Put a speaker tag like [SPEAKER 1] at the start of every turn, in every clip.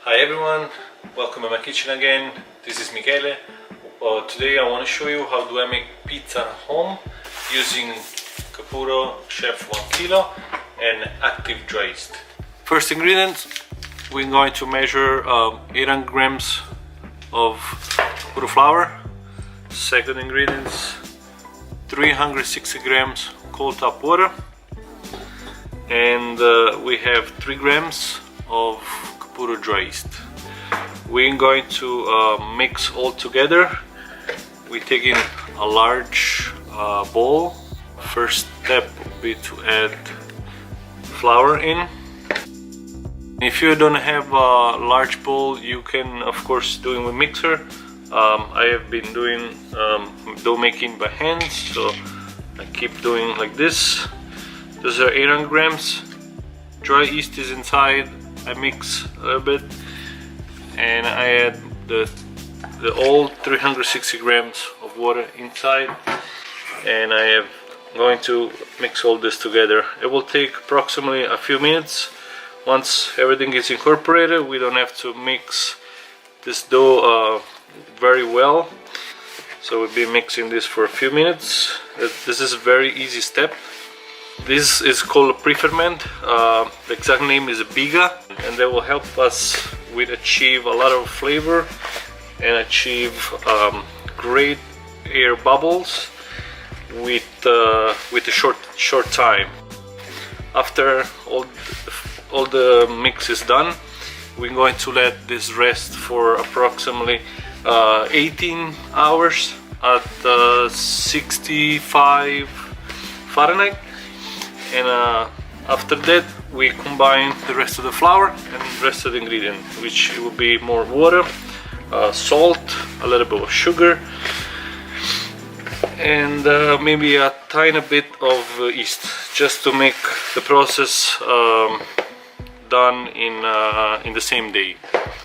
[SPEAKER 1] Hi everyone, welcome to my kitchen again. This is Michele. Today I want to show you how do I make pizza at home using Caputo Chef 1 kilo and active dry yeast. First ingredient, we're going to measure 800 grams of Caputo flour. Second ingredients, 360 grams cold tap water, and we have 3 grams of Caputo dry yeast. We're going to mix all together. We take in a large bowl. First step would be to add flour in. If you don't have a large bowl, you can of course do it with mixer. I have been doing dough making by hand, so I keep doing like this. Those are 800 grams. Dry yeast is inside. I mix a little bit and I add the all 360 grams of water inside, and I am going to mix all this together. It will take approximately a few minutes. Once everything is incorporated, we don't have to mix this dough very well, so we'll be mixing this for a few minutes. This is a very easy step. This is called pre-ferment. The exact name is Biga, and that will help us with achieve a lot of flavor and achieve great air bubbles with a short time. After all the mix is done, we're going to let this rest for approximately 18 hours at 65 Fahrenheit. And after that, we combine the rest of the flour and the rest of the ingredient, which will be more water, salt, a little bit of sugar, and maybe a tiny bit of yeast, just to make the process done in the same day.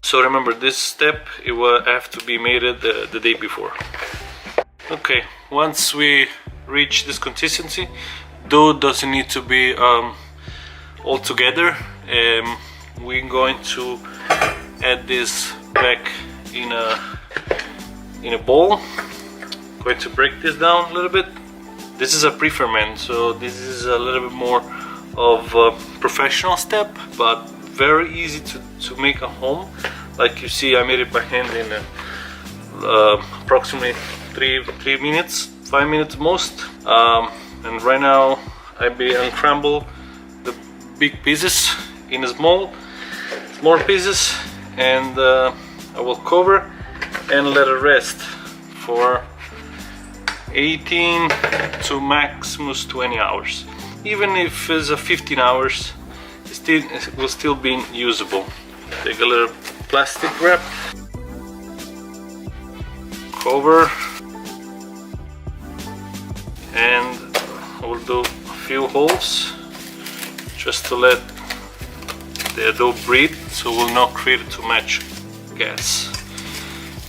[SPEAKER 1] So remember, this step, it will have to be made the day before. Okay, once we reach this consistency, dough doesn't need to be all together. We're going to add this back in a bowl. Going to break this down a little bit. This is a pre-ferment, so this is a little bit more of a professional step, but very easy to make at home. Like you see, I made it by hand in approximately 3 minutes, 5 minutes most. And right now I'll be uncrumble the big pieces in small pieces, and I will cover and let it rest for 18 to maximum 20 hours. Even if it's 15 hours, it will still be usable. Take a little plastic wrap, cover, and I will do a few holes just to let the dough breathe, so will not create too much gas.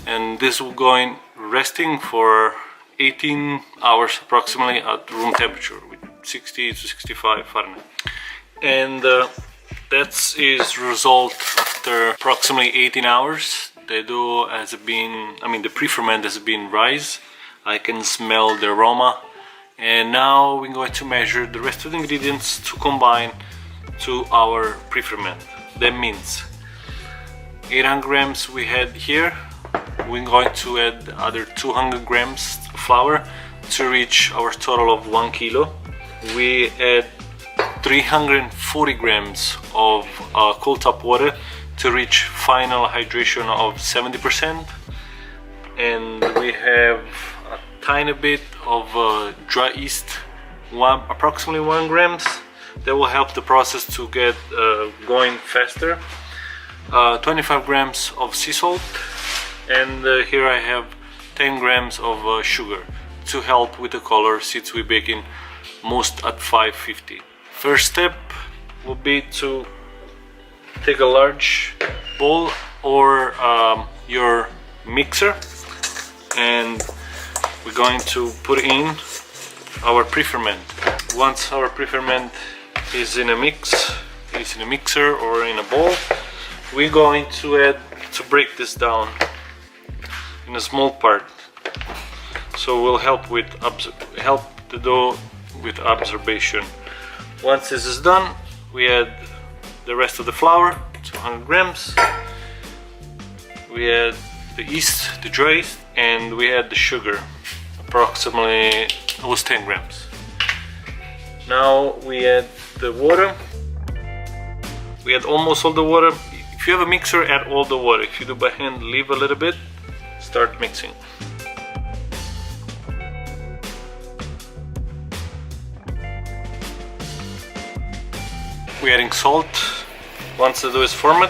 [SPEAKER 1] And this will go in resting for 18 hours approximately at room temperature with 60 to 65 Fahrenheit. And that is result after approximately 18 hours. The dough has been, the pre-ferment has been rise. I can smell the aroma. And now we're going to measure the rest of the ingredients to combine to our pre-ferment. That means 800 grams we had here. We're going to add other 200 grams of flour to reach our total of 1 kilo. We add 340 grams of cold tap water to reach final hydration of 70%. And we have a tiny bit of dry yeast, approximately 1 grams. That will help the process to get going faster. 25 grams of sea salt, and here I have 10 grams of sugar to help with the color, since we're baking most at 550. First step will be to take a large bowl or your mixer, and we're going to put in our pre-ferment. Once our pre-ferment is in a mixer or in a bowl, we're going to break this down in a small part, so we'll help the dough with absorption. Once this is done, we add the rest of the flour, 200 grams. We add the yeast, the dry yeast, and we add the sugar, approximately almost 10 grams. Now we add the water. We add almost all the water. If you have a mixer, add all the water. If you do by hand, leave a little bit, start mixing. We're adding salt once the dough is formed.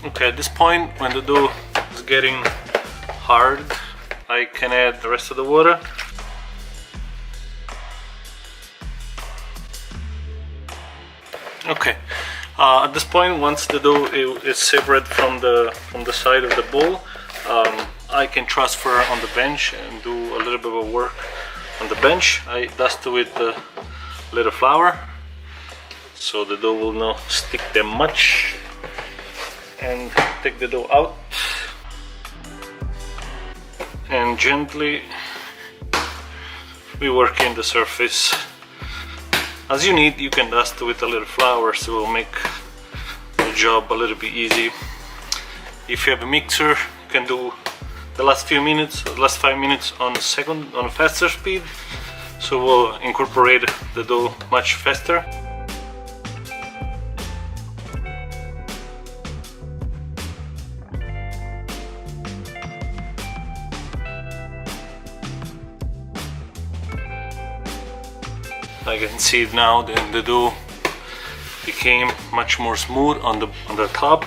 [SPEAKER 1] Okay, at this point, when the dough is getting hard, I can add the rest of the water. Okay, at this point, once the dough is separated from the side of the bowl, I can transfer on the bench and do a little bit of work on the bench. I dust it with a little flour, so the dough will not stick them much. And take the dough out and gently we work in the surface. As you need, you can dust with a little flour, so it will make the job a little bit easy. If you have a mixer, you can do the last 5 minutes on a faster speed, so we'll incorporate the dough much faster. I can see it now that the dough became much more smooth on the top,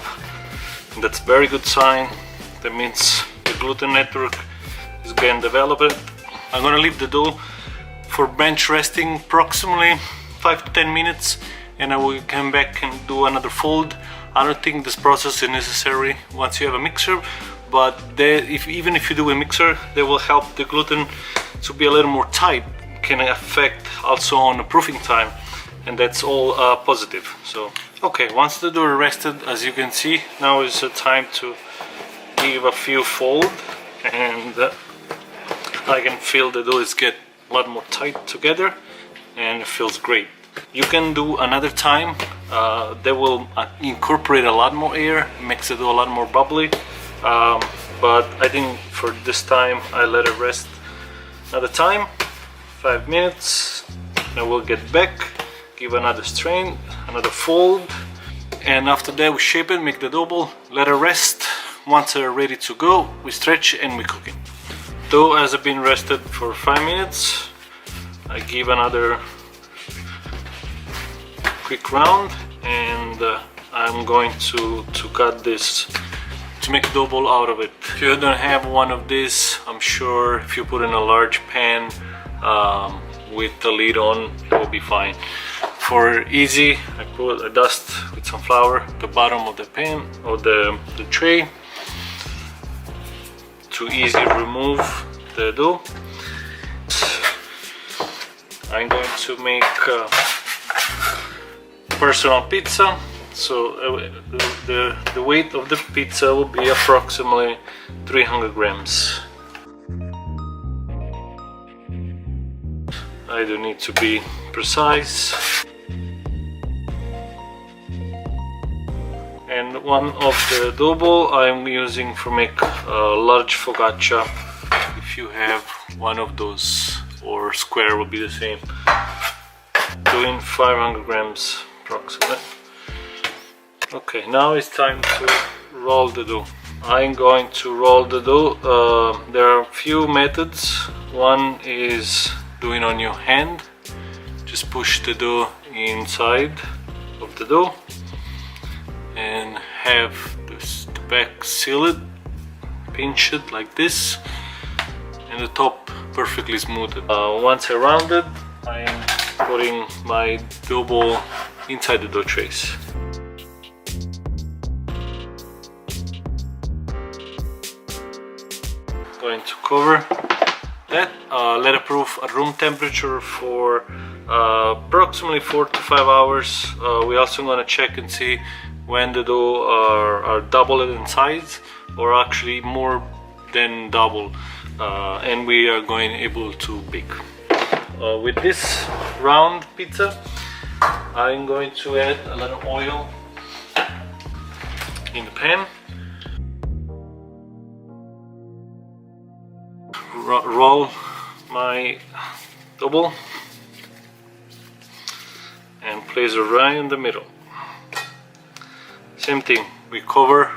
[SPEAKER 1] and that's a very good sign. That means the gluten network is getting developed. I'm gonna leave the dough for bench resting approximately 5 to 10 minutes, and I will come back and do another fold. I don't think this process is necessary once you have a mixer, but even if you do a mixer, they will help the gluten to be a little more tight. Can affect also on the proofing time, and that's all positive. So okay, once the dough rested, as you can see, now is the time to give a few fold, and I can feel the dough is get a lot more tight together, and it feels great. You can do another time. They will incorporate a lot more air, makes the dough a lot more bubbly, but I think for this time I let it rest another time, 5 minutes, and we'll get back, give another strain, another fold, and after that we shape it, make the dough ball, let it rest. Once they're ready to go, we stretch and we cook it. Dough has been rested for 5 minutes. I give another quick round, and I'm going to cut this to make a dough ball out of it. If you don't have one of these, I'm sure if you put in a large pan with the lid on, it will be fine. For easy, I put a dust with some flour at the bottom of the pan or the tray to easily remove the dough. I'm going to make personal pizza, so the weight of the pizza will be approximately 300 grams. I do need to be precise. And one of the dough ball I'm using for make a large focaccia. If you have one of those, or square will be the same. Doing 500 grams approximately. Okay, now it's time to roll the dough. I'm going to roll the dough. There are a few methods. One is doing on your hand. Just push the dough inside of the dough and have the back sealed, pinch it like this, and the top perfectly smoothed. Once I rounded, I am putting my dough ball inside the dough trays. Going to cover that, let it proof at room temperature for approximately 4 to 5 hours. We're also going to check and see when the dough are double in size or actually more than double, and we are going able to bake. With this round pizza, I'm going to add a little oil in the pan. Roll my double and place it right in the middle. Same thing, we cover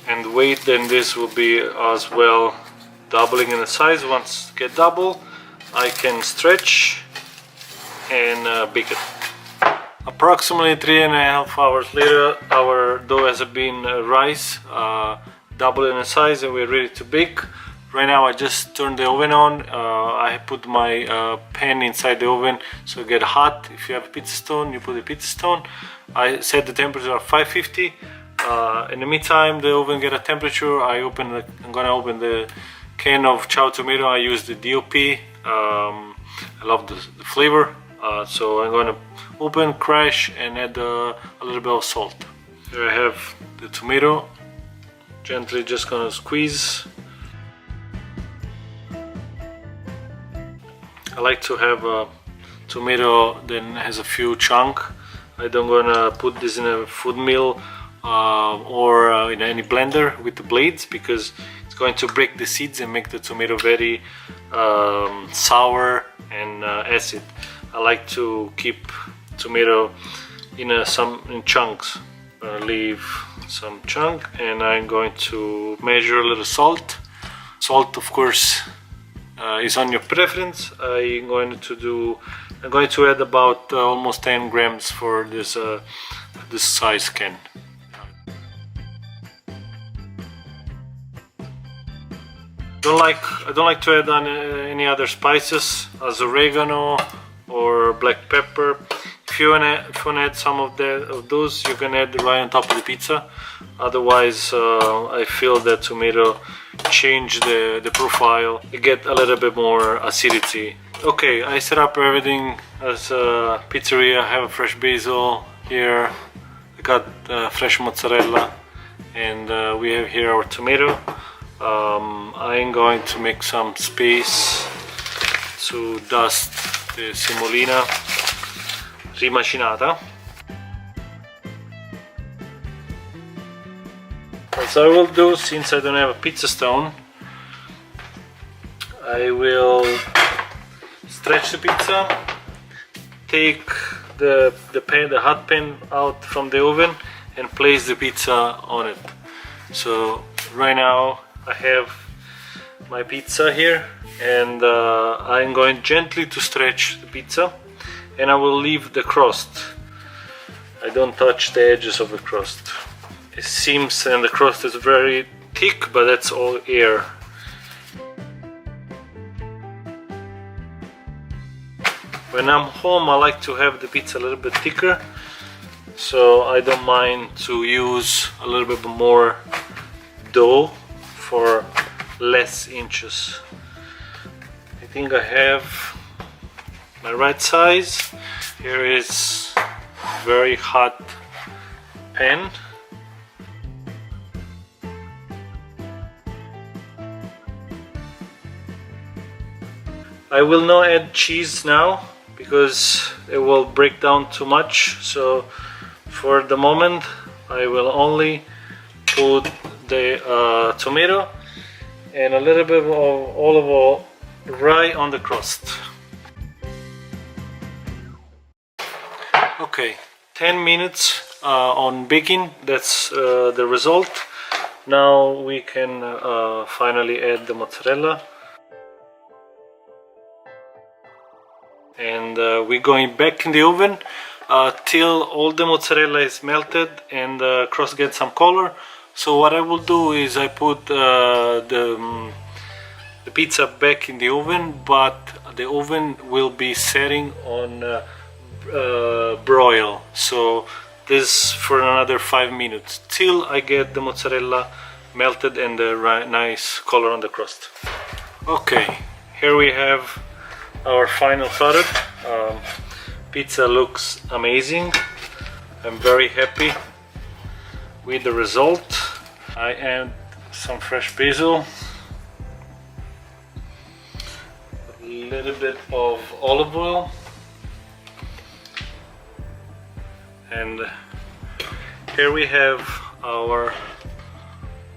[SPEAKER 1] and wait, then this will be as well doubling in the size. Once it get double, I can stretch and bake it. Approximately 3.5 hours later, our dough has been double in the size, and we're ready to bake. Right now I just turned the oven on. I put my pan inside the oven so it get hot. If you have a pizza stone, you put a pizza stone. I set the temperature at 550. In the meantime, the oven get a temperature. I'm gonna open the can of chow tomato. I use the DOP. I love the flavor, so I'm gonna open, crash, and add a little bit of salt. Here I have the tomato. Gently just gonna squeeze. I like to have a tomato that has a few chunks. I don't gonna put this in a food mill or in any blender with the blades, because it's going to break the seeds and make the tomato very sour and acid. I like to keep tomato in chunks. Leave some chunk, and I'm going to measure a little salt. Salt, of course, is on your preference. I'm going to add about almost 10 grams for this size can. I don't like to add any other spices as oregano or black pepper. If you wanna add some of those, you can add right on top of the pizza. Otherwise, I feel that tomato change the profile. You get a little bit more acidity. Okay, I set up everything as a pizzeria. I have a fresh basil here. I got fresh mozzarella, and we have here our tomato. I'm going to make some space to dust the semolina rimacinata. So I will do, since I don't have a pizza stone, I will stretch the pizza, take the hot pan out from the oven, and place the pizza on it. So right now I have my pizza here, and I'm going gently to stretch the pizza, and I will leave the crust. I don't touch the edges of the crust. It seems, and the crust is very thick, but that's all air. When I'm home, I like to have the pizza a little bit thicker, so I don't mind to use a little bit more dough for less inches. I think I have my right size. Here is very hot pan. I will not add cheese now because it will break down too much. So for the moment I will only put the tomato and a little bit of olive oil right on the crust. Okay, 10 minutes on baking, that's the result. Now we can finally add the mozzarella. And we're going back in the oven till all the mozzarella is melted and the crust gets some color. So what I will do is I put the pizza back in the oven, but the oven will be setting on broil. So this for another 5 minutes till I get the mozzarella melted and the nice color on the crust. Okay, here we have our final product. Pizza looks amazing. I'm very happy with the result. I add some fresh basil, a little bit of olive oil, and here we have our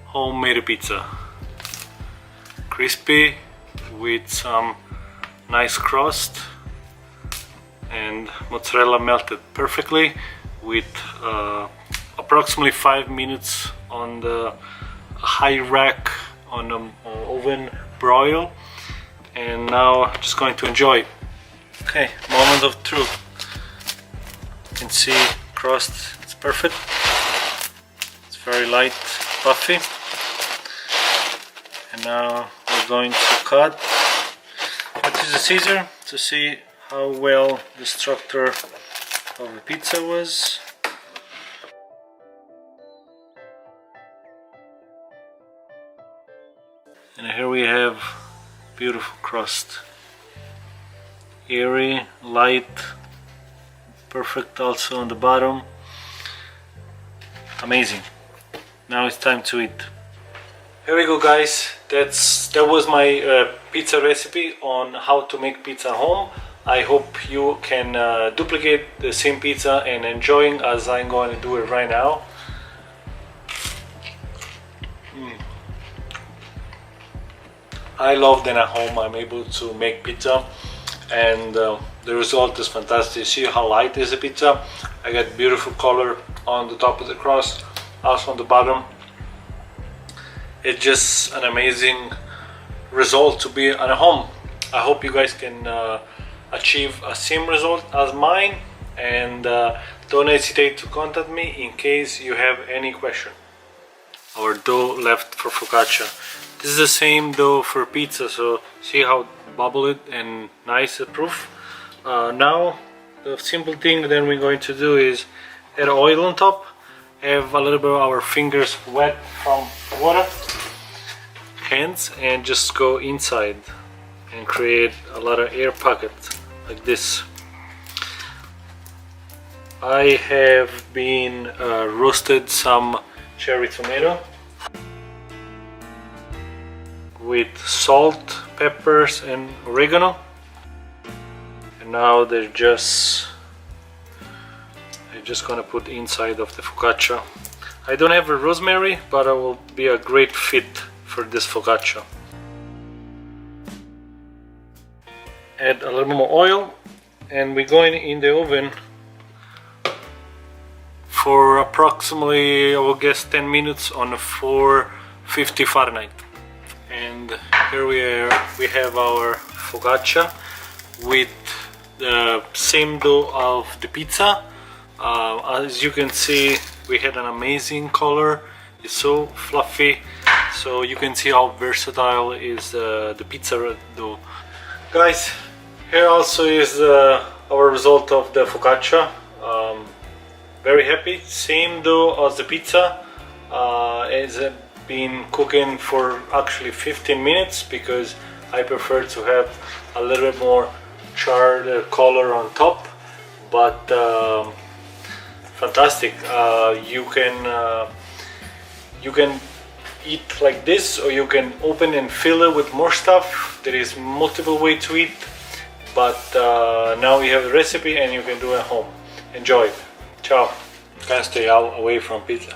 [SPEAKER 1] homemade pizza. Crispy with some nice crust and mozzarella melted perfectly with approximately 5 minutes on the high rack on the oven broil, and now just going to enjoy. Okay, moment of truth. You can see crust, it's perfect. It's very light, fluffy. And now we're going to cut. Use a scissor to see how well the structure of the pizza was. And here we have beautiful crust. Airy, light, perfect also on the bottom. Amazing. Now it's time to eat. Here we go, guys. That was my pizza recipe on how to make pizza at home. I hope you can duplicate the same pizza and enjoying as I'm going to do it right now. I love that at home I'm able to make pizza, and the result is fantastic. See how light is the pizza? I get beautiful color on the top of the crust, also on the bottom. It's just an amazing result to be at home. I hope you guys can achieve a same result as mine, and don't hesitate to contact me in case you have any question. Our dough left for focaccia. This is the same dough for pizza, so see how bubbly and nice it proof. Now the simple thing that we're going to do is add oil on top, have a little bit of our fingers wet from water, hands, and just go inside and create a lot of air pockets like this. I have been roasted some cherry tomato with salt, peppers and oregano, and now I'm just gonna put inside of the focaccia. I don't have a rosemary, but it will be a great fit for this focaccia. Add a little more oil, and we're going in the oven for approximately, I will guess, 10 minutes on 450 Fahrenheit. And here we have our focaccia with the same dough of the pizza. As you can see, we had an amazing color. It's so fluffy, so you can see how versatile is the pizza dough. Guys, here also is our result of the focaccia. Very happy. Same dough as the pizza. It's been cooking for actually 15 minutes because I prefer to have a little bit more charred color on top, but fantastic. You can eat like this, or you can open and fill it with more stuff. There is multiple ways to eat, but now you have the recipe and you can do it at home. Enjoy. Ciao. Can't stay away from pizza.